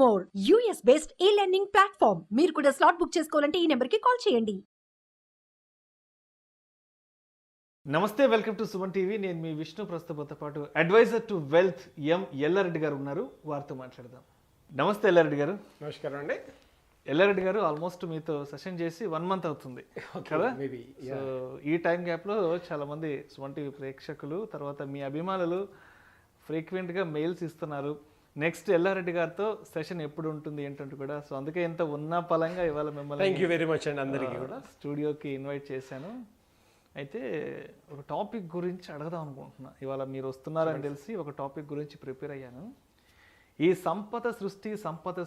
More US based ఈ learning platform. మీరు కూడా స్లాట్ బుక్ చేసుకోవాలంటే ఈ నెంబర్కి కాల్ చేయండి. నమస్తే, వెల్కమ్ టు సుమన్ టీవీ. నేను మీ విష్ణు. ప్రస్తుతంతో పాటు అడ్వైజర్ టు వెల్త్ ఎల్లారెడ్డి గారు ఉన్నారు. వారితో మాట్లాడదాం. నమస్తే ఎల్లారెడ్డి గారు. నమస్కారం అండి. ఎల్లారెడ్డి గారు, ఆల్మోస్ట్ మీతో సెషన్ చేసి 1 month అవుతుంది కదా. సో ఈ టైం గ్యాప్లో చాలా మంది సుమన్ టీవీ ప్రేక్షకులు, తర్వాత మీ అభిమానులు ఫ్రీక్వెంట్గా మెయిల్స్ ఇస్తున్నారు. నెక్స్ట్ ఎల్లారెడ్డి గారితో సెషన్ ఎప్పుడు ఉంటుంది ఏంటంటే కూడా. సో అందుకే ఎంత ఉన్న పలంగా ఇవాళ మిమ్మల్ని థ్యాంక్ యూ వెరీ మచ్ అండి అందరికీ కూడా స్టూడియోకి ఇన్వైట్ చేశాను. అయితే ఒక టాపిక్ గురించి అడగదాం అనుకుంటున్నా. ఇవాళ మీరు వస్తున్నారని తెలిసి ఒక టాపిక్ గురించి ప్రిపేర్ అయ్యాను. ఈ సంపద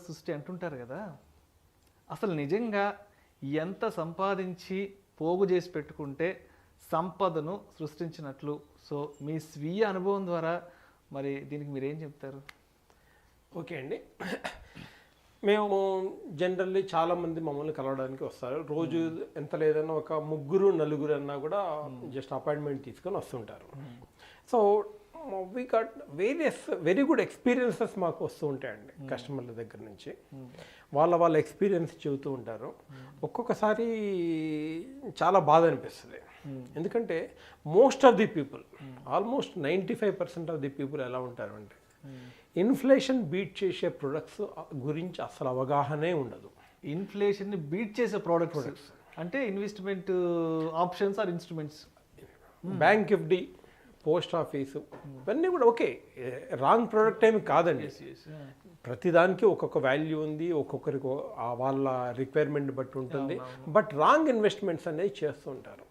సృష్టి అంటుంటారు కదా, అసలు నిజంగా ఎంత సంపాదించి పోగు చేసి పెట్టుకుంటే సంపదను సృష్టించినట్లు? సో మీ స్వీయ అనుభవం ద్వారా మరి దీనికి మీరేం చెప్తారు? ఓకే అండి. మేము జనరల్లీ చాలామంది మమ్మల్ని కలవడానికి వస్తారు. రోజు ఎంత లేదన్నా ఒక 3-4 అన్నా కూడా జస్ట్ అపాయింట్మెంట్ తీసుకొని వస్తుంటారు. So we got very good experiences మాకు వస్తూ ఉంటాయండి కస్టమర్ల దగ్గర నుంచి. వాళ్ళ ఎక్స్పీరియన్స్ చెబుతూ ఉంటారు. ఒక్కొక్కసారి చాలా బాధ అనిపిస్తుంది. ఎందుకంటే most of the people, almost 95% of the people ఎలా ఉంటారు అంటే ఇన్ఫ్లేషన్ బీట్ చేసే ప్రొడక్ట్స్ గురించి అసలు అవగాహనే ఉండదు. ఇన్ఫ్లేషన్ని బీట్ చేసే ప్రోడక్ట్స్ అంటే investment options or instruments, bank FD, post office, ఇవన్నీ కూడా ఓకే, రాంగ్ ప్రోడక్ట్ ఏమి కాదండి. ప్రతిదానికి ఒక్కొక్క వాల్యూ ఉంది, ఒక్కొక్కరికి వాళ్ళ రిక్వైర్మెంట్ బట్టి ఉంటుంది. బట్ రాంగ్ ఇన్వెస్ట్మెంట్స్ అనేది చేస్తూ ఉంటారు.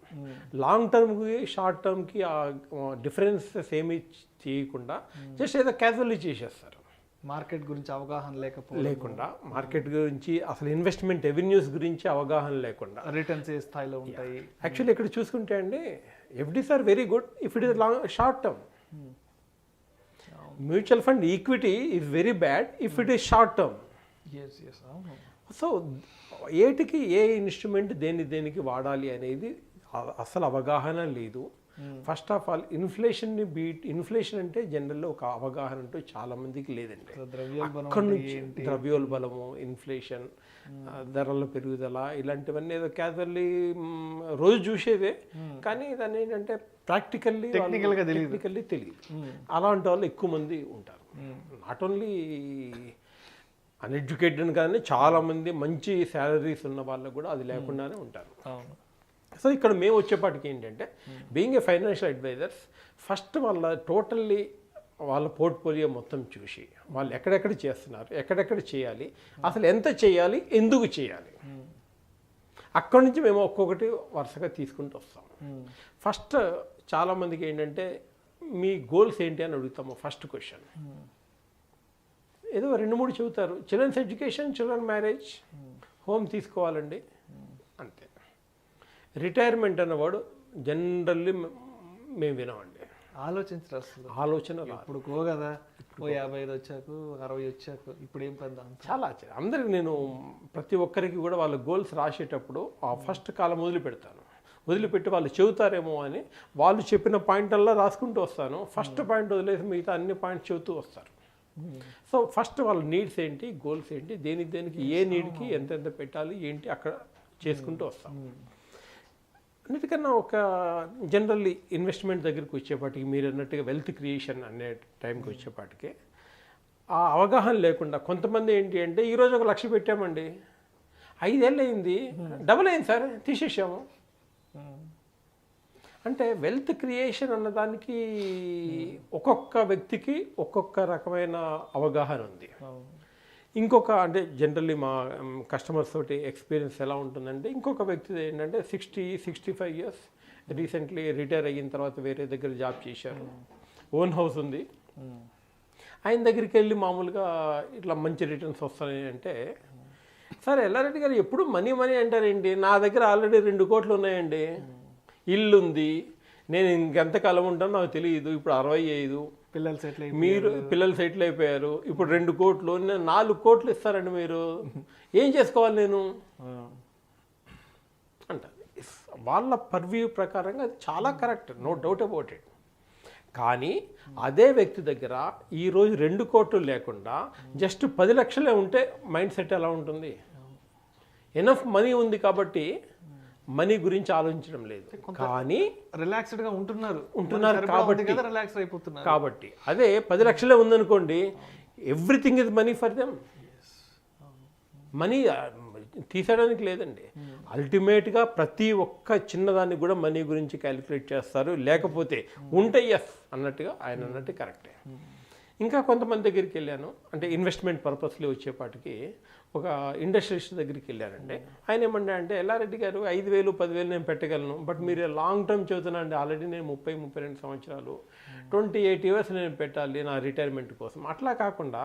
లాంగ్ టర్మ్కి షార్ట్ టర్మ్కి ఆ డిఫరెన్సెస్ ఏమీ చేయకుండా జస్ట్ ఏదో క్యాజువల్లీ చేసేస్తారు. మార్కెట్ గురించి అవగాహన లేకుండా, మార్కెట్ గురించి అసలు ఇన్వెస్ట్మెంట్ రెవెన్యూస్ గురించి అవగాహన లేకుండా, రిటర్న్స్ ఏ స్థాయిలో ఉంటాయి. యాక్చువల్లీ ఇక్కడ చూసుకుంటే అండి FDs are very good if it is short term. Mutual fund equity is very bad if it is short term. So ఏటికి ఏ ఇన్స్ట్రుమెంట్ దేనికి వాడాలి అనేది అసలు అవగాహన లేదు. ఫస్ట్ ఆఫ్ ఆల్ ఇన్ఫ్లేషన్ అంటే జనరల్లో ఒక అవగాహన అంటూ చాలా మందికి లేదండి. అక్కడి నుంచి ద్రవ్యోల్బలము, ఇన్ఫ్లేషన్, ధరల పెరుగుదల, ఇలాంటివన్నీ ఏదో క్యాజువల్లీ రోజు చూసేదే, కానీ దాన్ని ఏంటంటే టెక్నికల్గా తెలియదు. అలాంటి వాళ్ళు ఎక్కువ మంది ఉంటారు. నాట్ ఓన్లీ అన్ఎడ్యుకేటెడ్ కానీ చాలామంది మంచి శాలరీస్ ఉన్న వాళ్ళకు కూడా అది లేకుండానే ఉంటారు. సో ఇక్కడ మేము వచ్చేపాటికి ఏంటంటే being a financial advisors, first వాళ్ళ పోర్ట్ఫోలియో మొత్తం చూసి వాళ్ళు ఎక్కడెక్కడ చేస్తున్నారు, ఎక్కడెక్కడ చేయాలి, అసలు ఎంత చేయాలి, ఎందుకు చేయాలి, అక్కడి నుంచి మేము ఒక్కొక్కటి వరుసగా తీసుకుంటూ వస్తాం. ఫస్ట్ చాలామందికి ఏంటంటే మీ గోల్స్ ఏంటి అని అడుగుతాము. ఫస్ట్ క్వశ్చన్ ఏదో 2-3 చెబుతారు. Children's education, children marriage, home తీసుకోవాలండి, అంతే. రిటైర్మెంట్ అన్నవాడు జనరల్లీ మేము వినమండి. ఆలోచన ఇప్పుడు కదా, 55 వచ్చాక 60 వచ్చాక ఇప్పుడు ఏం పని. చాలా అందరికి నేను ప్రతి ఒక్కరికి కూడా వాళ్ళ గోల్స్ రాసేటప్పుడు ఆ ఫస్ట్ కాలం వదిలిపెట్టి వాళ్ళు చెబుతారేమో అని వాళ్ళు చెప్పిన పాయింట్ల్లో రాసుకుంటూ వస్తాను. ఫస్ట్ పాయింట్ వదిలేసి మిగతా అన్ని పాయింట్స్ చెబుతూ వస్తారు. సో ఫస్ట్ వాళ్ళ నీడ్స్ ఏంటి, గోల్స్ ఏంటి, దేనికి ఏ నీడ్కి ఎంత పెట్టాలి ఏంటి అక్కడ చేసుకుంటూ వస్తాం. అన్నిటికన్నా ఒక జనరల్లీ ఇన్వెస్ట్మెంట్ దగ్గరికి వచ్చేపాటికి మీరు అన్నట్టుగా వెల్త్ క్రియేషన్ అనే టైంకి వచ్చేపాటికి ఆ అవగాహన లేకుండా కొంతమంది ఏంటి అంటే ఈరోజు 1 లక్ష పెట్టామండి, 5 ఏళ్ళు అయింది, డబుల్ అయింది సార్, తీసేసాము అంటే. వెల్త్ క్రియేషన్ అన్నదానికి ఒక్కొక్క వ్యక్తికి ఒక్కొక్క రకమైన అవగాహన ఉంది. ఇంకొక అంటే జనరల్లీ మా కస్టమర్స్ తోటి ఎక్స్పీరియన్స్ ఎలా ఉంటుందంటే, ఇంకొక వ్యక్తి ఏంటంటే 60-65 ఇయర్స్, రీసెంట్లీ రిటైర్ అయిన తర్వాత వేరే దగ్గర జాబ్ చేశారు, ఓన్ హౌస్ ఉంది. ఆయన దగ్గరికి వెళ్ళి మామూలుగా ఇట్లా మంచి రిటర్న్స్ వస్తాయి అంటే, సార్ ఎల్లారెడ్డి గారు ఎప్పుడు మనీ అంటారేంటి, నా దగ్గర ఆల్రెడీ 2 కోట్లు ఉన్నాయండి, ఇల్లు ఉంది, నేను ఇంకెంతకాలం ఉంటానో నాకు తెలియదు, ఇప్పుడు 65, పిల్లలు సెటిల్ అయిపోయారు, ఇప్పుడు 2 కోట్లు, 4 కోట్లు ఇస్తారండి, మీరు ఏం చేసుకోవాలి నేను అంటారు. వాళ్ళ పర్వ్యూ ప్రకారంగా అది చాలా correct, no doubt about it. కానీ అదే వ్యక్తి దగ్గర ఈరోజు 2 కోట్లు లేకుండా జస్ట్ 10 లక్షలే ఉంటే మైండ్ సెట్ ఎలా ఉంటుంది? ఎనఫ్ మనీ ఉంది కాబట్టి మనీ గురించి ఆలోచించడం లేదు, కానీ రిలాక్స్డ్ గా ఉంటున్నారు కాబట్టి రిలాక్స్ అయిపోతున్నారు. కాబట్టి అదే 10 లక్షలే ఉందనుకోండి, everything is money for them. Money తీసేయడానికి లేదండి. అల్టిమేట్గా ప్రతి ఒక్క చిన్నదాన్ని కూడా మనీ గురించి క్యాలిక్యులేట్ చేస్తారు. లేకపోతే ఉంటే ఎస్ అన్నట్టుగా ఆయన అన్నట్టు కరెక్టే. ఇంకా కొంతమంది దగ్గరికి వెళ్ళాను, అంటే ఇన్వెస్ట్మెంట్ పర్పస్లో వచ్చేపాటికి ఒక ఇండస్ట్రియలిస్ట్ దగ్గరికి వెళ్ళానండి. ఆయన ఏమన్నా అంటే, ఎల్లారెడ్డి గారు 5,000 10,000 నేను పెట్టగలను, బట్ మీరు లాంగ్ టర్మ్ చెబుతున్నాండి, ఆల్రెడీ నేను 30-32 సంవత్సరాలు 28 ఇయర్స్ నేను పెట్టాలి నా రిటైర్మెంట్ కోసం. అట్లా కాకుండా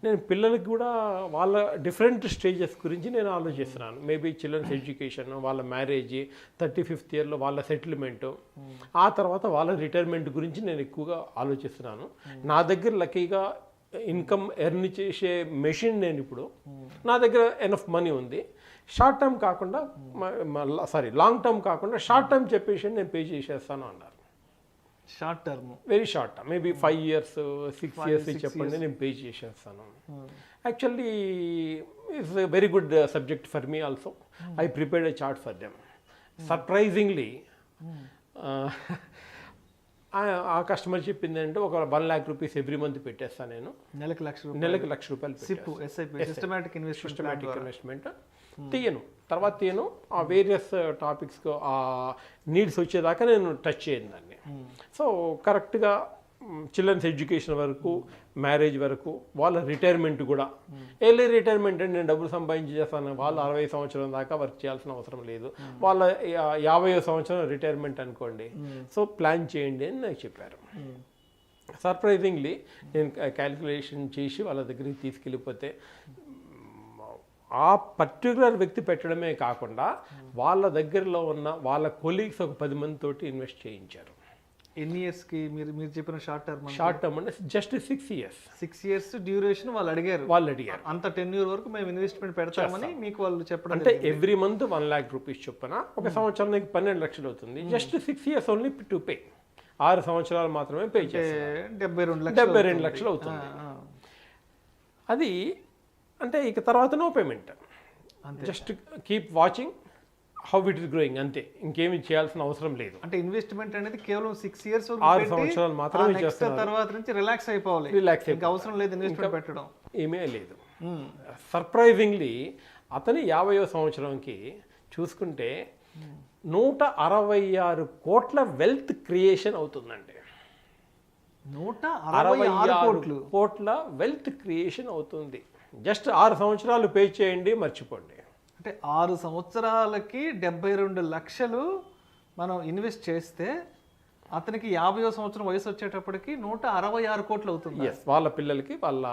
నేను పిల్లలకి కూడా వాళ్ళ డిఫరెంట్ స్టేజెస్ గురించి నేను ఆలోచిస్తున్నాను. మేబీ చిల్డ్రన్స్ ఎడ్యుకేషన్, వాళ్ళ మ్యారేజ్, 35th ఇయర్లో వాళ్ళ సెటిల్మెంటు, ఆ తర్వాత వాళ్ళ రిటైర్మెంట్ గురించి నేను ఎక్కువగా ఆలోచిస్తున్నాను. నా దగ్గర లక్కీగా ఇన్కమ్ ఎర్న్ చేసే మెషిన్ నేను ఇప్పుడు, నా దగ్గర ఎనఫ్ మనీ ఉంది. షార్ట్ టర్మ్ కాకుండా లాంగ్ టర్మ్ కాకుండా షార్ట్ టర్మ్ చెప్పేసి నేను పే చేసేస్తాను అన్నారు. Short term, very short term, maybe 5 years 6 years చెప్పండి, నేను పే చేసేస్తాను. Actually it's a very good subject for me also. I prepared a chart for them. Surprisingly ఆ కస్టమర్ చెప్పింది అంటే, ఒక 1 lakh rupees ఎవ్రీ మంత్ పెట్టేస్తాను నేను, నెలకు ₹1,00,000 సిస్టమాటిక్ ఇన్వెస్ట్మెంట్ తీయను, తర్వాత తీయను. ఆ వేరియస్ టాపిక్స్కి ఆ నీడ్స్ వచ్చేదాకా నేను టచ్ చేయను దాన్ని. సో కరెక్ట్గా చిల్డ్రన్స్ ఎడ్యుకేషన్ వరకు, మ్యారేజ్ వరకు, వాళ్ళ రిటైర్మెంట్ కూడా. ఎర్లీ రిటైర్మెంట్ అంటే నేను డబ్బులు సంపాదించి చేస్తాను, వాళ్ళు 60 సంవత్సరం దాకా వర్క్ చేయాల్సిన అవసరం లేదు, వాళ్ళ 50వ సంవత్సరం రిటైర్మెంట్ అనుకోండి, సో ప్లాన్ చేయండి అని నాకు చెప్పారు. సర్ప్రైజింగ్లీ నేను క్యాలిక్యులేషన్ చేసి వాళ్ళ దగ్గరికి తీసుకెళ్ళిపోతే, ఆ పర్టికులర్ వ్యక్తి పెట్టడమే కాకుండా వాళ్ళ దగ్గరలో ఉన్న వాళ్ళ కొలీగ్స్ ఒక 10 మందితోటి ఇన్వెస్ట్ చేయించారు. ఎన్ని ఇయర్స్కి మీరు చెప్పిన షార్ట్ టర్మ్ అంటే జస్ట్ 6 years. 6 years డ్యూరేషన్ వాళ్ళు అడిగారు. అంత tenure వరకు మేము ఇన్వెస్ట్మెంట్ పెడతామని మీకు వాళ్ళు చెప్పడం. అంటే ఎవ్రీ మంత్ 1 lakh rupees చొప్పున, ఒక సంవత్సరానికి 12 లక్షలు అవుతుంది. Just 6 years only to pay. 6 సంవత్సరాలు మాత్రమే పే చేస్తారు. 72 లక్షలు అవుతుంది. అది అంటే ఇక తర్వాత no payment, just keep watching how it is growing, అంతే, ఇంకేమి చేయాల్సిన అవసరం లేదు. అంటే ఇన్వెస్ట్మెంట్ అనేది కేవలం 6 years 6 సంవత్సరాలు మాత్రమే చేస్తారు. తర్వాత నుంచి రిలాక్స్ అయిపోవాలి, ఇంకా అవసరం లేదు ఇన్వెస్ట్మెంట్ పెట్టడం, ఏమీ లేదు. సర్ప్రైజింగ్లీ అతని 50వ సంవత్సరంకి చూసుకుంటే 166 కోట్ల వెల్త్ క్రియేషన్ అవుతుందండి. 166 కోట్ల వెల్త్ క్రియేషన్ అవుతుంది. జస్ట్ 6 సంవత్సరాలు పే చేయండి, మర్చిపోండి. అంటే 6 సంవత్సరాలకి 72 లక్షలు మనం ఇన్వెస్ట్ చేస్తే అతనికి 50వ సంవత్సరం వయసు వచ్చేటప్పటికి 166 కోట్లు అవుతుంది. ఎస్, వాళ్ళ పిల్లలకి వాళ్ళ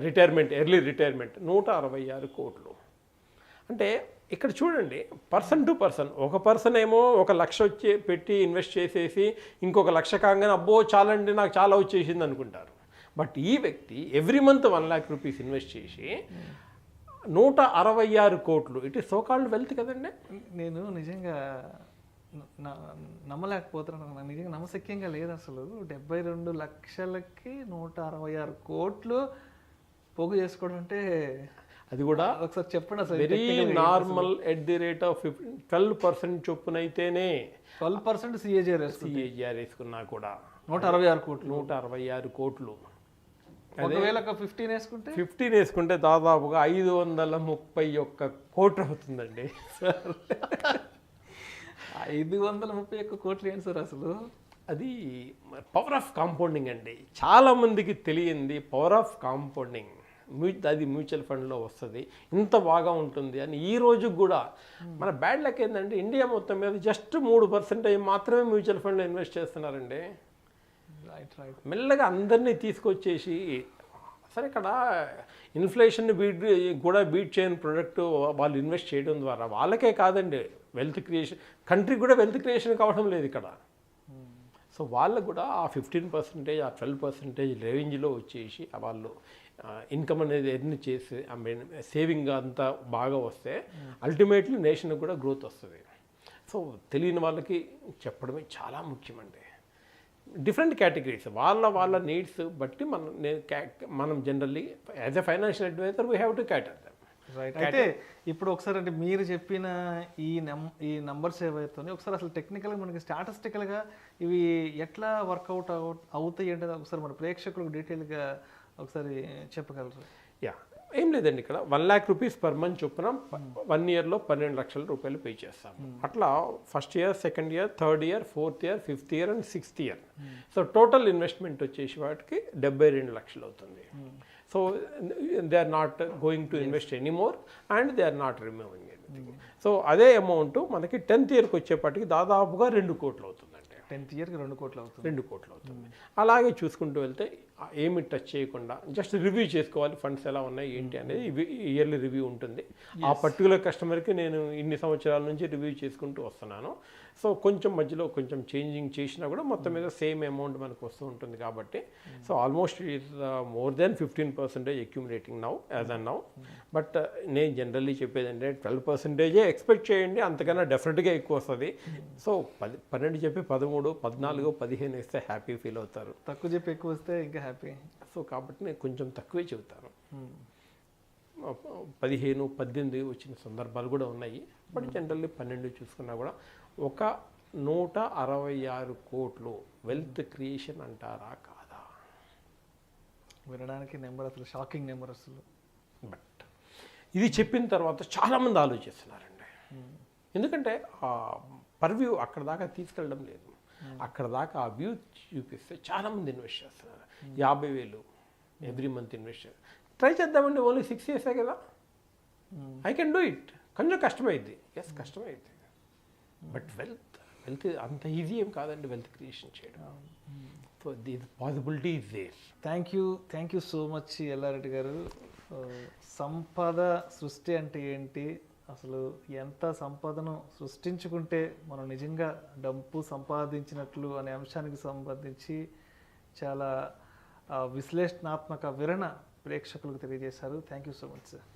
రిటైర్మెంట్, ఎర్లీ రిటైర్మెంట్ 166 కోట్లు. అంటే ఇక్కడ చూడండి, పర్సన్ టు పర్సన్, ఒక పర్సన్ ఏమో 1 లక్ష పెట్టి ఇన్వెస్ట్ చేసేసి ఇంకొక 1 లక్ష కాగానే అబ్బో చాలండి నాకు చాలా వచ్చేసింది అనుకుంటారు. బట్ ఈ వ్యక్తి every month 1 lakh rupees invest చేసి 166 కోట్లు, it is so called wealth కదండి. నేను నిజంగా నమ్మలేకపోతున్నాను, నాకు నిజంగా నమ్మశక్యంగా లేదు అసలు. 72 లక్షలకి 166 కోట్లు పోగు చేసుకోవడం అంటే, అది కూడా ఒకసారి చెప్పండి అసలు. Very normal at the rate of 12% చొప్పున అయితేనే, 12% సిఏజిఆర్ వేసుకున్నా కూడా 166 కోట్లు. 166 కోట్లు. ఒకవేళ 15 వేసుకుంటే దాదాపుగా 531 కోట్లు అవుతుందండి. 531 కోట్లు ఏంటి సార్ అసలు? అది పవర్ ఆఫ్ కాంపౌండింగ్ అండి. చాలామందికి తెలియంది పవర్ ఆఫ్ కాంపౌండింగ్. అది మ్యూచువల్ ఫండ్లో వస్తుంది, ఇంత బాగా ఉంటుంది అని. ఈ రోజు కూడా మన బ్యాడ్ లక్ ఏంటంటే, ఇండియా మొత్తం మీద జస్ట్ 3% మాత్రమే మ్యూచువల్ ఫండ్లో ఇన్వెస్ట్ చేస్తున్నారండి. మెల్లగా అందరినీ తీసుకొచ్చేసి, సరే ఇక్కడ ఇన్ఫ్లేషన్ బీట్ చేయని ప్రొడక్ట్ వాళ్ళు ఇన్వెస్ట్ చేయడం ద్వారా వాళ్ళకే కాదండి వెల్త్ క్రియేషన్, కంట్రీ కూడా వెల్త్ క్రియేషన్ కావడం లేదు ఇక్కడ. సో వాళ్ళకు కూడా ఆ 15% ఆ 12% రేంజ్లో వచ్చేసి వాళ్ళు ఇన్కమ్ అనేది ఎర్న్ చేసి, ఐ మీన్ సేవింగ్ అంతా బాగా వస్తే అల్టిమేట్లీ నేషన్కి కూడా గ్రోత్ వస్తుంది. సో తెలియని వాళ్ళకి చెప్పడమే చాలా ముఖ్యమండి. డిఫరెంట్ కేటగిరీస్ వాళ్ళ నీడ్స్ బట్టి మనం generally as a financial advisor we have to cater them. Right. అయితే ఇప్పుడు ఒకసారి అంటే మీరు చెప్పిన ఈ నంబర్స్ ఏవైతే ఒకసారి అసలు టెక్నికల్గా మనకి స్టాటిస్టికల్గా ఇవి ఎట్లా వర్కౌట్ అవుతాయి అంటే ఒకసారి మన ప్రేక్షకులకు డీటెయిల్గా ఒకసారి చెప్పగలరు? యా, ఏం లేదండి, ఇక్కడ 1 lakh రూపీస్ పర్ మంత్ చొప్పున 1 yearలో 12 లక్షల రూపాయలు పే చేస్తాము. అట్లా first year, second year, third year, fourth year, fifth year and sixth year. So total investment వచ్చేసి వాటికి 72 లక్షలు అవుతుంది. So they are not going to invest anymore and they are not removing anything. So అదే amount మనకి 10th ఇయర్కి వచ్చేప్పటికి దాదాపుగా 2 కోట్లు అవుతుందండి. 10th ఇయర్కి 2 కోట్లు అవుతుంది. 2 కోట్లు అవుతుంది. అలాగే చూసుకుంటూ వెళ్తే ఏమి టచ్ చేయకుండా జస్ట్ రివ్యూ చేసుకోవాలి, ఫండ్స్ ఎలా ఉన్నాయి ఏంటి అనేది ఇయర్లీ రివ్యూ ఉంటుంది. ఆ పర్టికులర్ కస్టమర్కి నేను ఇన్ని సంవత్సరాల నుంచి రివ్యూ చేసుకుంటూ వస్తున్నాను. సో కొంచెం మధ్యలో కొంచెం చేంజింగ్ చేసినా కూడా మొత్తం మీద సేమ్ అమౌంట్ మనకు వస్తూ ఉంటుంది కాబట్టి so almost is more than 15% accumulating now as an now. But నేను జనరల్లీ చెప్పేది అంటే 12% ఎక్స్పెక్ట్ చేయండి, అంతకన్నా డెఫినెట్గా ఎక్కువ వస్తుంది. సో 12 చెప్పి 13, 14, 15 ఇస్తే హ్యాపీ ఫీల్ అవుతారు. తక్కువ చెప్పి ఎక్కువ వస్తే ఇంకా హ్యాపీ. సో కాబట్టి నేను కొంచెం తక్కువే చెబుతాను. 15, 18 వచ్చిన సందర్భాలు కూడా ఉన్నాయి. బట్ జనరల్లీ 12 చూసుకున్నా కూడా ఒక 166 కోట్లు వెల్త్ క్రియేషన్ అంటారా కాదా? వినడానికి నెంబర్ అసలు షాకింగ్ నెంబర్ అసలు. బట్ ఇది చెప్పిన తర్వాత చాలామంది ఆలోచిస్తున్నారండి. ఎందుకంటే ఆ పర్వ్యూ అక్కడ దాకా తీసుకెళ్ళడం లేదు. అక్కడ దాకా ఆ వ్యూ చూపిస్తే చాలామంది ఇన్వెస్ట్ చేస్తున్నారు. 50,000 ఎవ్రీ మంత్ ఇన్వెస్ట్ ట్రై చేద్దామండి. ఓన్లీ 6 years కదా, ఐ కెన్ డూ ఇట్. కొంచెం కష్టమైంది, ఎస్ కష్టమైంది. బట్ వెల్త్ అంత ఈజీ ఏం కాదండి వెల్త్ క్రియేషన్ చేయడం. So the possibility is there. Thank you so much Yellareddy garu. సంపద సృష్టి అంటే ఏంటి, అసలు ఎంత సంపదను సృష్టించుకుంటే మనం నిజంగా డబ్బు సంపాదించినట్లు అనే అంశానికి సంబంధించి చాలా విశ్లేషణాత్మక వివరణ ప్రేక్షకులకు తెలియజేశారు. Thank you so much sir.